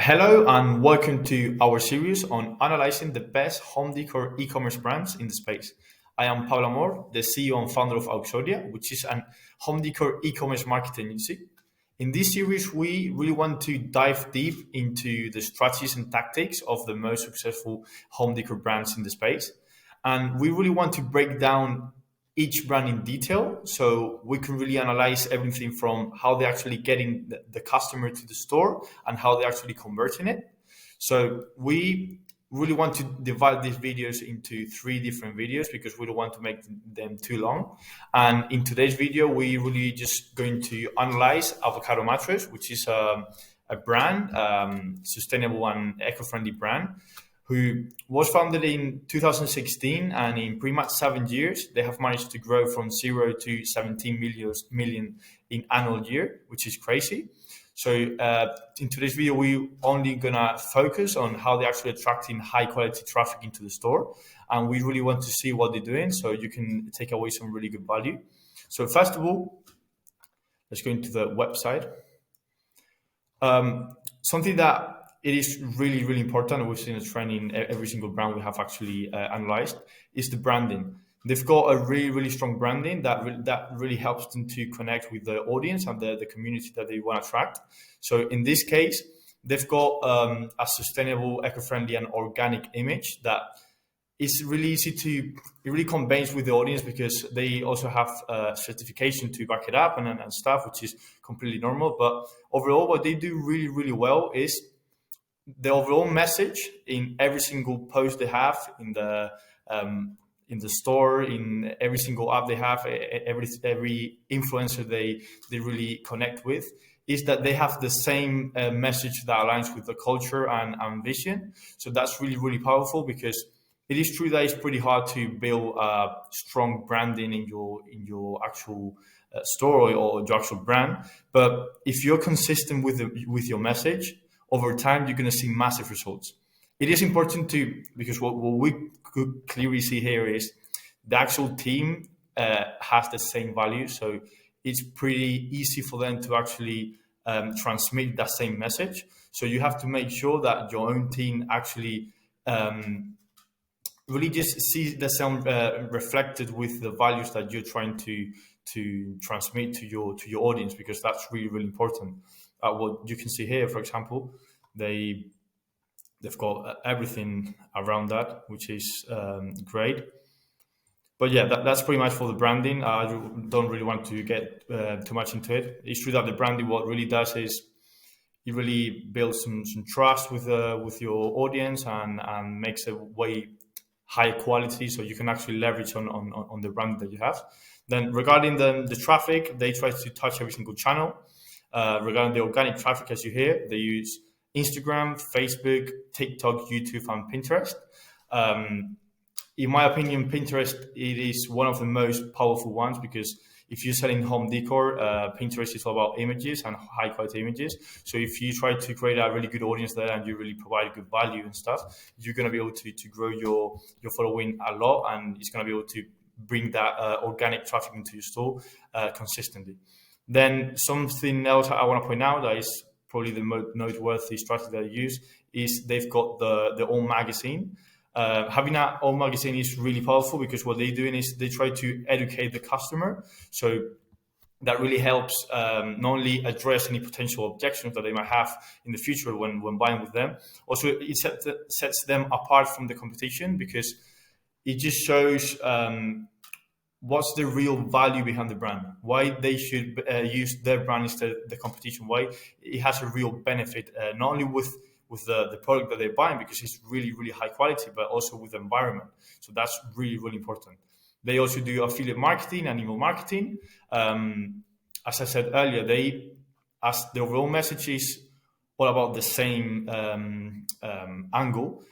Hello and welcome to our series on analyzing the best home decor e-commerce brands in the space. I am Pablo Amor, the CEO and founder of Auxoria, which is an home decor e-commerce marketing agency. In this series, we really want to dive deep into the strategies and tactics of the most successful home decor brands in the space. And we really want to break down each brand in detail so we can really analyze everything from how they're actually getting the customer to the store and how they're actually converting it. So we really want to divide these videos into three different videos because we don't want to make them too long. And in today's video, we really just going to analyze Avocado Mattress, which is a brand, sustainable and eco-friendly brand, who was founded in 2016, and in pretty much 7 years, they have managed to grow from 0 to 17 million in annual year, which is crazy. So in today's video, we're only gonna focus on how they're actually attracting high quality traffic into the store. And we really want to see what they're doing so you can take away some really good value. So first of all, let's go into the website. Something that it is really, really important, and we've seen a trend in every single brand we have actually analyzed, is the branding. They've got a really, really strong branding that really helps them to connect with the audience and the community that they want to attract. So in this case, they've got a sustainable, eco-friendly and organic image that is really easy to, it really conveys with the audience because they also have certification to back it up and stuff, which is completely normal. But overall, what they do really, really well is the overall message in every single post they have in the store, in every single app they have, every influencer they really connect with, is that they have the same message that aligns with the culture and vision. So that's really, really powerful because it is true that it's pretty hard to build a strong branding in your actual store or your actual brand. But if you're consistent with your message, over time, you're going to see massive results. It is important to, because what we could clearly see here is the actual team has the same value. So it's pretty easy for them to actually transmit that same message. So you have to make sure that your own team actually really just sees the same reflected with the values that you're trying to transmit to your audience, because that's really, really important. What you can see here, for example, they've got everything around that, which is great. But yeah, that's pretty much for the branding. I don't really want to get too much into it. It's true that the branding, what really does is it really builds some trust with your audience and makes it way high quality, so you can actually leverage on the brand that you have. Then regarding the traffic, they try to touch every single channel. Regarding the organic traffic, as you hear, they use Instagram, Facebook, TikTok, YouTube, and Pinterest. In my opinion, Pinterest, it is one of the most powerful ones because if you're selling home decor, Pinterest is all about images and high quality images. So if you try to create a really good audience there and you really provide good value and stuff, you're going to be able to grow your following a lot, and it's going to be able to bring that organic traffic into your store consistently. Then something else I want to point out that is probably the most noteworthy strategy that I use is they've got the own magazine. Having that own magazine is really powerful because what they're doing is they try to educate the customer. So that really helps not only address any potential objections that they might have in the future when buying with them. Also, it sets them apart from the competition because it just shows what's the real value behind the brand, why they should use their brand instead of the competition, why it has a real benefit, not only with the product that they're buying because it's really, really high quality, but also with the environment. So that's really, really important. They also do affiliate marketing and email marketing. As I said earlier, as the overall message is all about the same angle,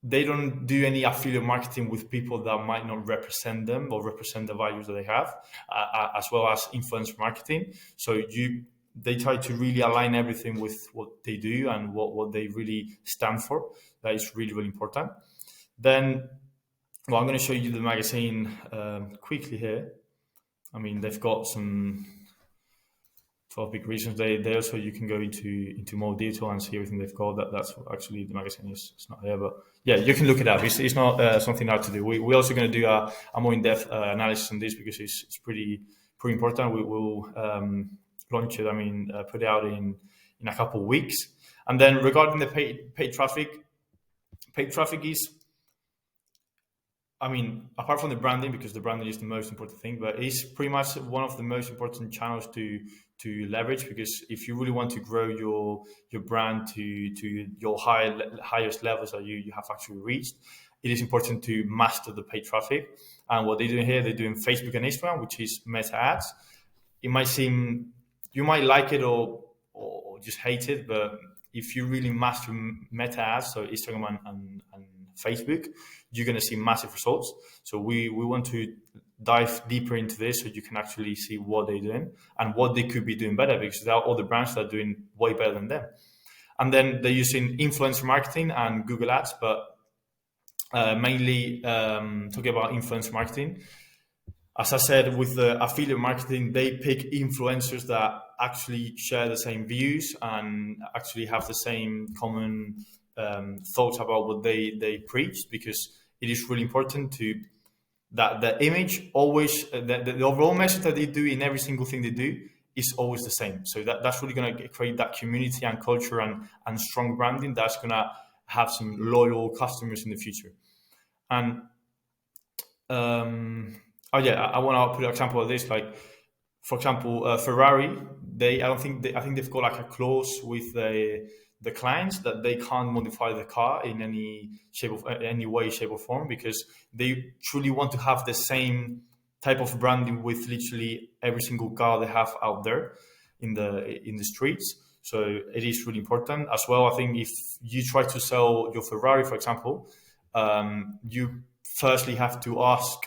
they don't do any affiliate marketing with people that might not represent them or represent the values that they have, as well as influencer marketing. So they try to really align everything with what they do and what they really stand for. That is really, really important. Then, well, I'm going to show you the magazine quickly here. I mean, they've got some for big reasons. They also, you can go into more detail and see everything they've got. That's what actually the magazine is. It's not here, but yeah, you can look it up. It's not something hard to do. We're also going to do a more in-depth analysis on this because it's pretty important. We will launch it. I mean, put it out in a couple of weeks. And then regarding the paid traffic is, I mean, apart from the branding, because the branding is the most important thing, but it's pretty much one of the most important channels to leverage. Because if you really want to grow your brand to your highest levels that you have actually reached, it is important to master the paid traffic. And what they're doing here, they're doing Facebook and Instagram, which is meta ads. It might seem, you might like it or just hate it, but if you really master meta ads, so Instagram and Facebook, you're going to see massive results. So we want to dive deeper into this so you can actually see what they're doing and what they could be doing better, because there are other brands that are doing way better than them. And then they're using influencer marketing and Google Ads, but mainly talking about influencer marketing. As I said, with the affiliate marketing, they pick influencers that actually share the same views and actually have the same common thoughts about what they preach, because it is really important to that the image always, the overall message that they do in every single thing they do is always the same. So that's really going to create that community and culture and strong branding that's going to have some loyal customers in the future. And oh yeah, I want to put an example of this. Like, for example, Ferrari. I think they've got like a clause with the clients that they can't modify the car in any way, shape, or form, because they truly want to have the same type of branding with literally every single car they have out there in the streets. So it is really important as well. I think if you try to sell your Ferrari, for example, you firstly have to ask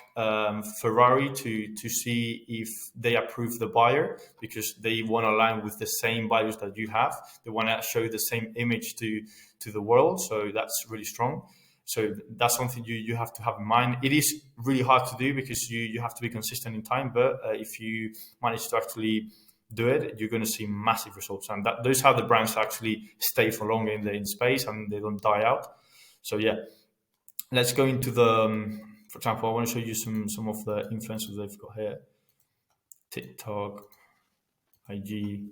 Ferrari to see if they approve the buyer, because they want to align with the same values that you have. They want to show the same image to the world. So that's really strong. So that's something you have to have in mind. It is really hard to do because you have to be consistent in time. But if you manage to actually do it, you're going to see massive results. And those are the brands that actually stay for longer in space and they don't die out. So yeah. Let's go into for example, I want to show you some of the influencers they've got here. TikTok, IG.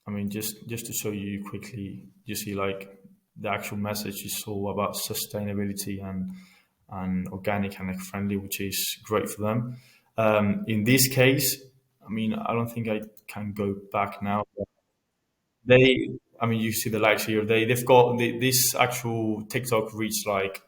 I mean, just to show you quickly, you see like the actual message is all about sustainability and organic and eco-friendly, which is great for them. In this case, I mean, I don't think I can go back now. They, I mean, you see the likes here. They've got this actual TikTok reached like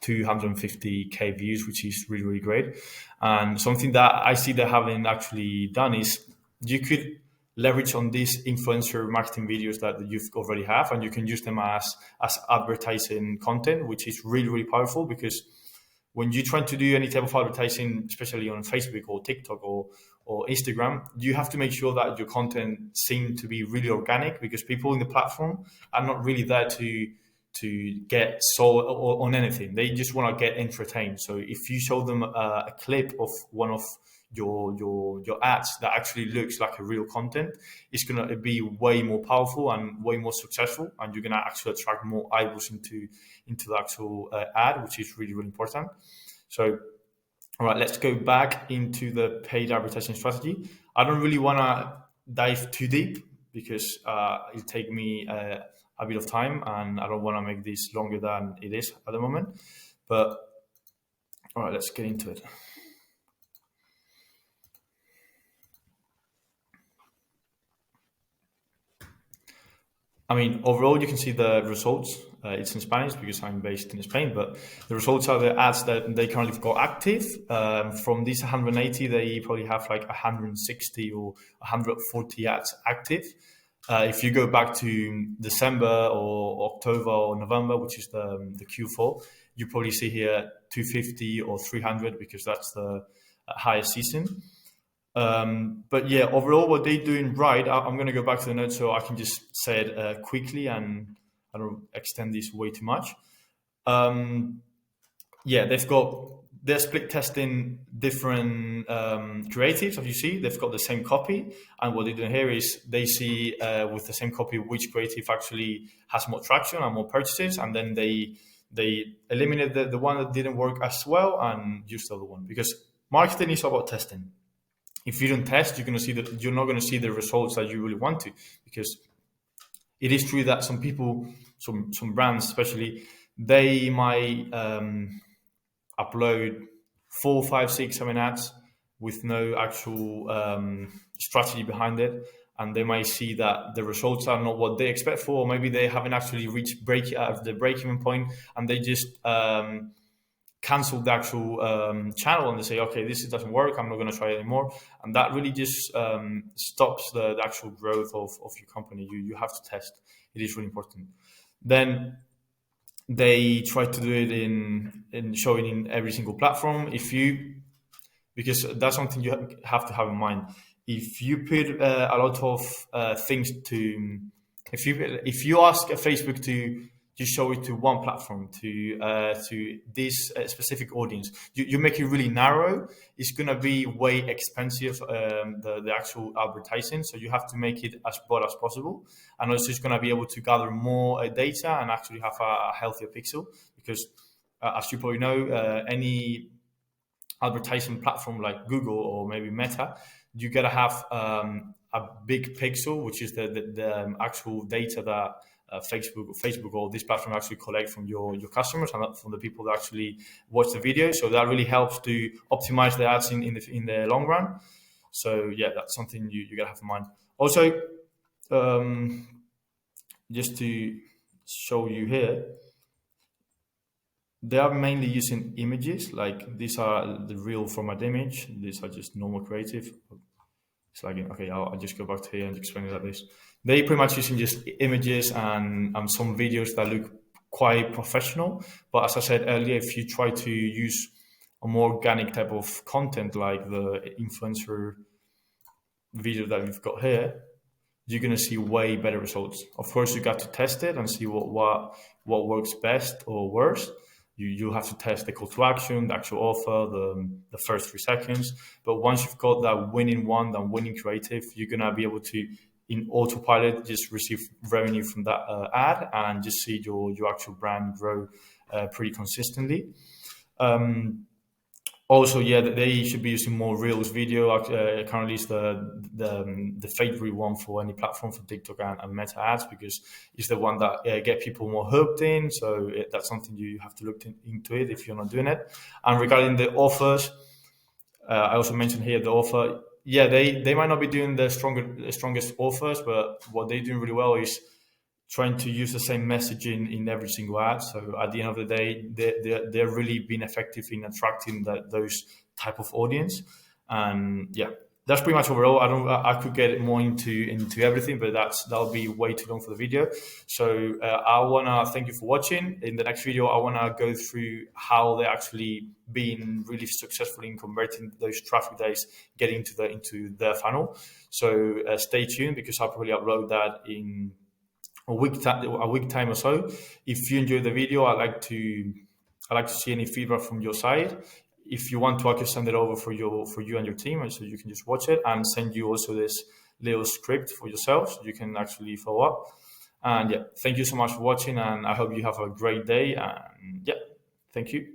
250K views, which is really, really great. And something that I see they haven't actually done is you could leverage on these influencer marketing videos that you've already have, and you can use them as advertising content, which is really, really powerful. Because when you're trying to do any type of advertising, especially on Facebook or TikTok or Instagram, you have to make sure that your content seems to be really organic, because people in the platform are not really there to get sold on anything. They just want to get entertained. So if you show them a clip of one of your ads that actually looks like a real content, it's going to be way more powerful and way more successful, and you're going to actually attract more eyeballs into the actual ad, which is really, really important. So all right, let's go back into the paid advertising strategy. I don't really want to dive too deep because it'll take me a bit of time, and I don't want to make this longer than it is at the moment. But all right, let's get into it. I mean, overall, you can see the results. It's in Spanish because I'm based in Spain, but the results are the ads that they currently got active. From these 180, they probably have like 160 or 140 ads active. If you go back to December or October or November, which is the Q4, you probably see here 250 or 300 because that's the highest season. But yeah, overall, what they're doing right, I'm going to go back to the notes so I can just say it quickly and I don't extend this way too much. Yeah, they're split testing different creatives. As you see, they've got the same copy, and what they're doing here is they see with the same copy which creative actually has more traction and more purchases, and then they eliminate the one that didn't work as well and use the other one, because marketing is about testing. If you don't test, you're not going to see the results that you really want to, because it is true that some people, some brands especially, they might upload 4, 5, 6, 7 ads with no actual strategy behind it, and they might see that the results are not what they expect for, or maybe they haven't actually reached the break-even point, and they just cancel the actual channel, and they say, okay, this doesn't work, I'm not going to try it anymore, and that really just stops the actual growth of your company. You have to test. It is really important. Then they try to do it in showing in every single platform. Because that's something you have to have in mind. If you put a lot of things to, if you ask Facebook to just show it to one platform, to this specific audience, you make it really narrow. It's gonna be way expensive, the actual advertising. So you have to make it as broad as possible, and also it's gonna be able to gather more data and actually have a healthier pixel. Because as you probably know, any advertising platform like Google or maybe Meta, you gotta have a big pixel, which is the actual data that Facebook or this platform actually collect from your customers and from the people that actually watch the video. So that really helps to optimize the ads in the long run. So yeah, that's something you gotta have in mind. Also, um, just to show you here, they are mainly using images. Like these are the real format image. These are just normal creative. It's like, okay, I'll just go back to here and explain it like this. They pretty much using just images and some videos that look quite professional. But as I said earlier, if you try to use a more organic type of content, like the influencer video that we've got here, you're going to see way better results. Of course, you got to test it and see what works best or worse. You have to test the call to action, the actual offer, the first 3 seconds. But once you've got that winning one, that winning creative, you're going to be able to, in autopilot, just receive revenue from that ad and just see your actual brand grow pretty consistently. Also, yeah, they should be using more Reels video. Currently, it's the favorite one for any platform, for TikTok and Meta ads, because it's the one that get people more hooked in. So that's something you have to look into it if you're not doing it. And regarding the offers, I also mentioned here the offer. Yeah, they might not be doing the strongest offers, but what they're doing really well is trying to use the same messaging in every single ad. So at the end of the day, they're really being effective in attracting those type of audience. And yeah, that's pretty much overall. I could get more into everything, but that'll be way too long for the video. So I wanna thank you for watching. In the next video, I wanna go through how they're actually being really successful in converting those traffic days, getting into their funnel. So stay tuned, because I'll probably upload that in a week time or so. If you enjoyed the video, I like to see any feedback from your side. If you want to, I can send it over for you and your team, and so you can just watch it, and send you also this little script for yourself, so you can actually follow up. And yeah, thank you so much for watching, and I hope you have a great day. And yeah, thank you.